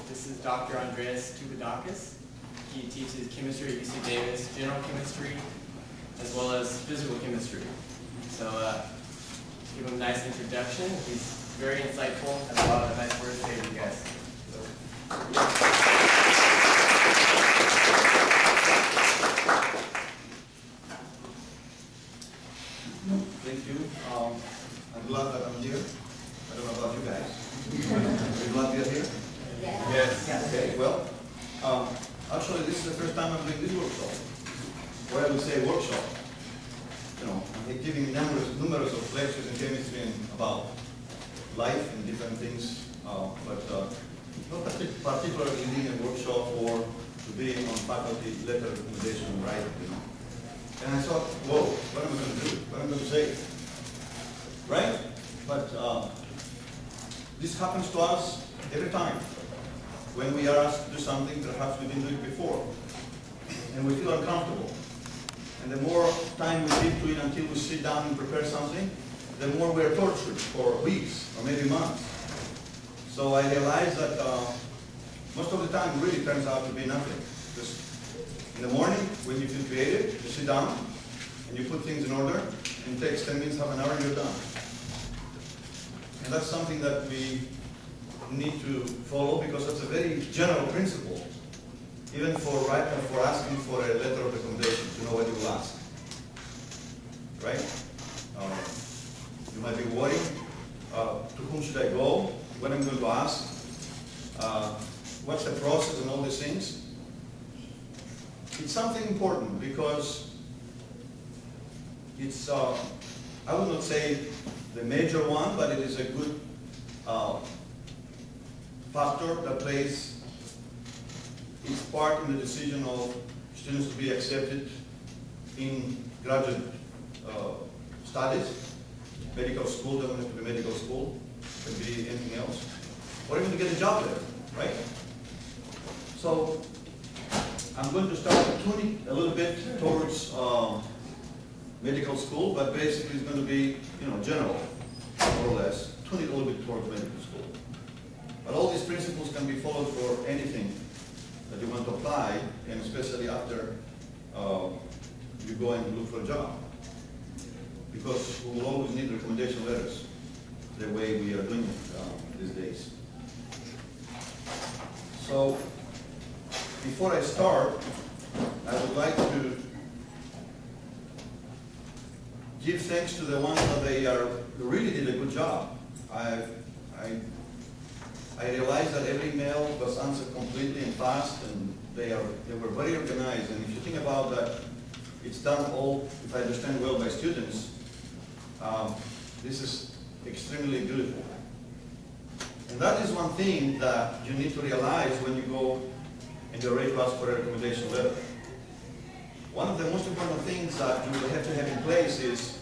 This is Dr. Andreas Toupadakis. He teaches chemistry at UCDavis, general chemistry, as well as physical chemistry. So give him a nice introduction. He's very insightful, has a lot of nice words to say to you guys. Thank you. I'm glad that I'm here. I don't know about you guys. Are you glad you're here? Yes. Okay, well, actually this is the first time I'm doing this workshop. Or I would say workshop. You know, I'm giving numerous of lectures in chemistry and about life and different things, but not particularly leading a workshop or to be on faculty letter recommendation writing, you know. And I thought, whoa, what am I going to do? What am I going to say? Right? But this happens to us every time. When we are asked to do something, perhaps we didn't do it before. And we feel uncomfortable. And the more time we give to it until we sit down and prepare something, the more we are tortured for weeks or maybe months. So I realized that most of the time it really turns out to be nothing. Just in the morning, when you feel creative, you sit down and you put things in order, and it takes 10 minutes, half an hour, and you're done. And that's something that we need to follow because that's a very general principle, even for asking for a letter of recommendation, to know what you will ask. Right? You might be worried, to whom should I go, what I'm going to ask, what's the process and all these things. It's something important because it's, I would not say the major one, but it is a good factor that plays its part in the decision of students to be accepted in graduate studies, medical school, doesn't have to be medical school, it could be anything else, or even to get a job there, right? So I'm going to start tuning a little bit towards medical school, but basically it's going to be, general, more or less, tune it a little bit towards medical school. But all these principles can be followed for anything that you want to apply, and especially after you go and look for a job. Because we will always need recommendation letters, the way we are doing it these days. So, before I start, I would like to give thanks to the ones that they really did a good job. I realized that every email was answered completely and fast, and they were very organized. And if you think about that, it's done all, if I understand well, by students. This is extremely beautiful. And that is one thing that you need to realize when you go and you're ready to ask for a recommendation letter. One of the most important things that you will have to have in place is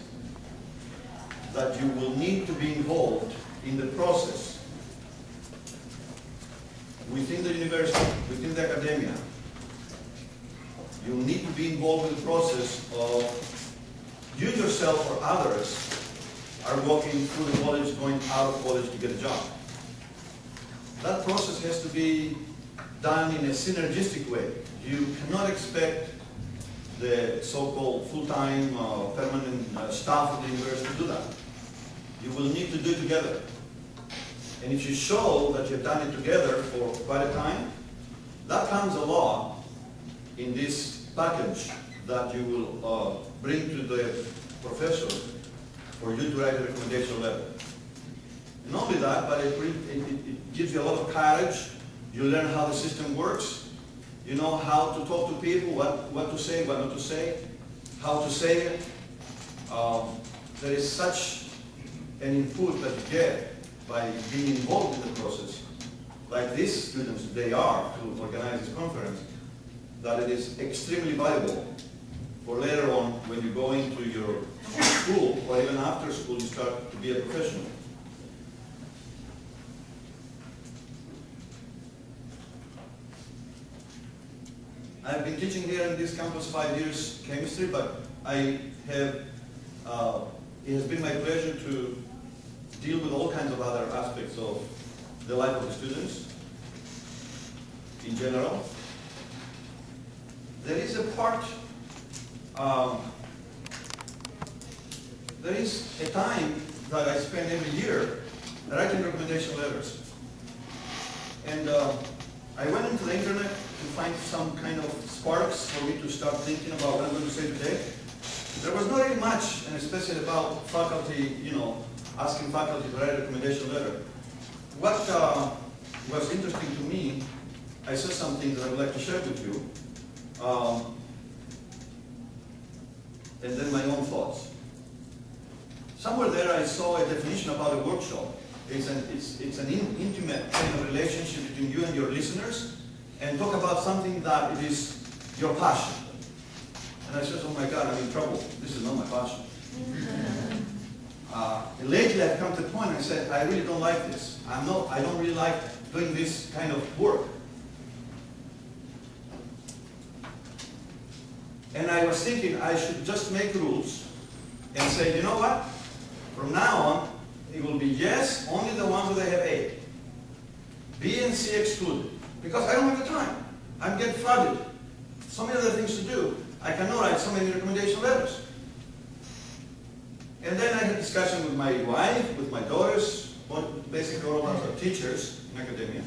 that you will need to be involved in the process within the university, within the academia. You need to be involved in the process of you yourself or others are walking through the college, going out of college to get a job. That process has to be done in a synergistic way. You cannot expect the so-called full-time permanent staff of the university to do that. You will need to do it together. And if you show that you've done it together for quite a time, that comes a lot in this package that you will bring to the professor for you to write a recommendation letter. And not only that, but it gives you a lot of courage. You learn how the system works. You know how to talk to people, what to say, what not to say, how to say it. There is such an input that you get by being involved in the process, like these students, they are to organize this conference, that it is extremely valuable for later on when you go into your school, or even after school, you start to be a professional. I've been teaching here in this campus 5 years chemistry, but it has been my pleasure to deal with all kinds of other aspects of the life of the students. in general. There is a part, there is a time that I spend every year writing recommendation letters. And I went into the internet to find some kind of sparks for me to start thinking about what I'm going to say today. There was not really much, and especially about faculty, asking faculty to write a recommendation letter. What was interesting to me, I saw something that I would like to share with you, and then my own thoughts. Somewhere there I saw a definition about a workshop. It's an intimate kind of relationship between you and your listeners, and talk about something that it is your passion. And I said, oh my God, I'm in trouble. This is not my passion. Lately I've come to the point, I said, I really don't like this. I don't really like doing this kind of work. And I was thinking I should just make rules and say, you know what? From now on, it will be yes, only the ones that have A. B and C excluded. Because I don't have the time. I'm getting flooded. So many other things to do. I cannot write so many recommendation letters. And then I had a discussion with my wife, with my daughters, basically all of our teachers in academia.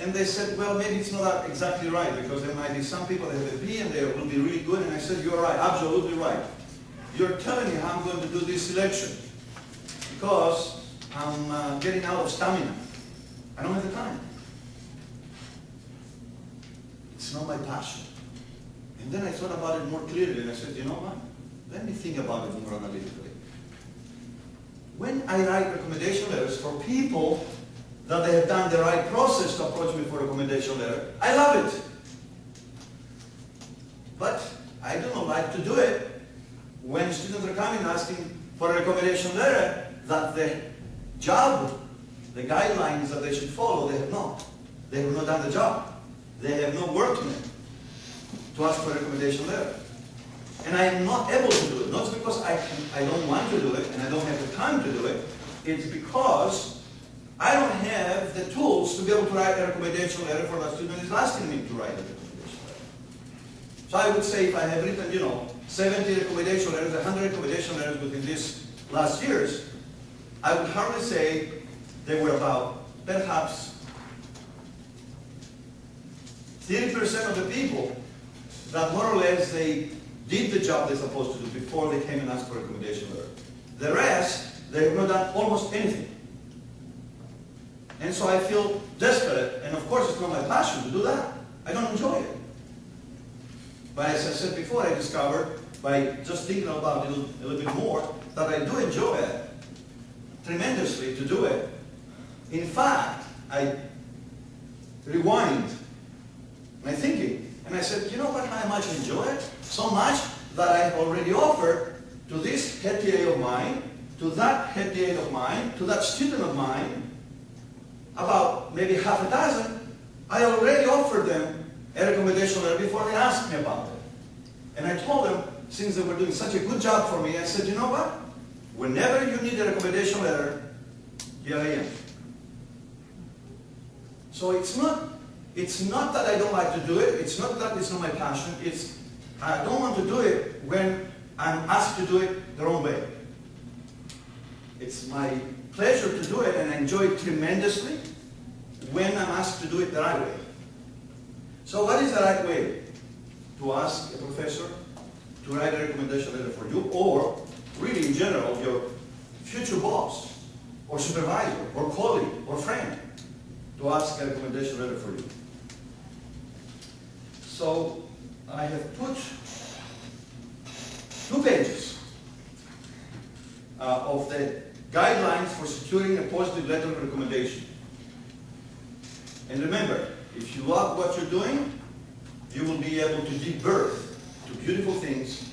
And they said, well, maybe it's not exactly right, because there might be some people that have a B and they will be really good. And I said, you're right, absolutely right. You're telling me how I'm going to do this selection, because I'm getting out of stamina. I don't have the time. It's not my passion. And then I thought about it more clearly, and I said, you know what? Let me think about it more analytically. When I write recommendation letters for people that they have done the right process to approach me for a recommendation letter, I love it. But I do not like to do it when students are coming asking for a recommendation letter that the job, the guidelines that they should follow, they have not. They have not done the job. They have not worked on it to ask for a recommendation letter. And I am not able to do it. Not because I don't want to do it and I don't have the time to do it. It's because I don't have the tools to be able to write a recommendation letter for the student who is asking me to write a recommendation letter. So I would say if I have written, 70 recommendation letters, 100 recommendation letters within these last years, I would hardly say they were about perhaps 30% of the people that more or less they did the job they're supposed to do before they came and asked for a recommendation letter. The rest, they have not done almost anything. And so I feel desperate, and of course it's not my passion to do that. I don't enjoy it. But as I said before, I discovered by just thinking about it a little bit more that I do enjoy it tremendously to do it. In fact, I rewind my thinking, and I said, you know what, how much I enjoy it? So much that I already offered to this head TA of mine, to that head TA of mine, to that student of mine, about maybe half a dozen, I already offered them a recommendation letter before they asked me about it. And I told them, since they were doing such a good job for me, I said, you know what? Whenever you need a recommendation letter, here I am. So it's not that I don't like to do it. It's not that it's not my passion. It's I don't want to do it when I'm asked to do it the wrong way. It's my pleasure to do it, and I enjoy it tremendously when I'm asked to do it the right way. So what is the right way? To ask a professor to write a recommendation letter for you, or really in general, your future boss, or supervisor, or colleague, or friend, to ask a recommendation letter for you. So I have put 2 pages of the guidelines for securing a positive letter of recommendation. And remember, if you love what you're doing, you will be able to give birth to beautiful things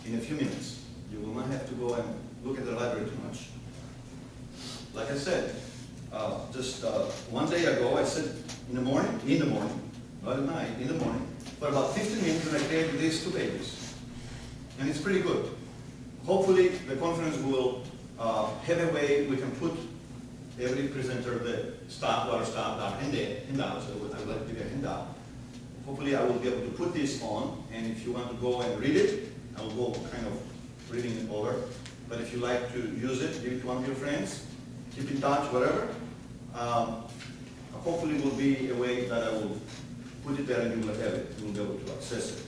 in a few minutes. You will not have to go and look at the library too much. Like I said, just one day ago, I said in the morning, not at night, in the morning, for about 15 minutes, and I created these 2 pages. And it's pretty good. Hopefully, the conference will have a way we can put every presenter the staff, our staff, our handouts. I would like to give you a handout. Hopefully I will be able to put this on, and if you want to go and read it, I will go kind of reading it over. But if you like to use it, give it to one of your friends, keep in touch, whatever. Hopefully it will be a way that I will put it there and you will have it. You will be able to access it.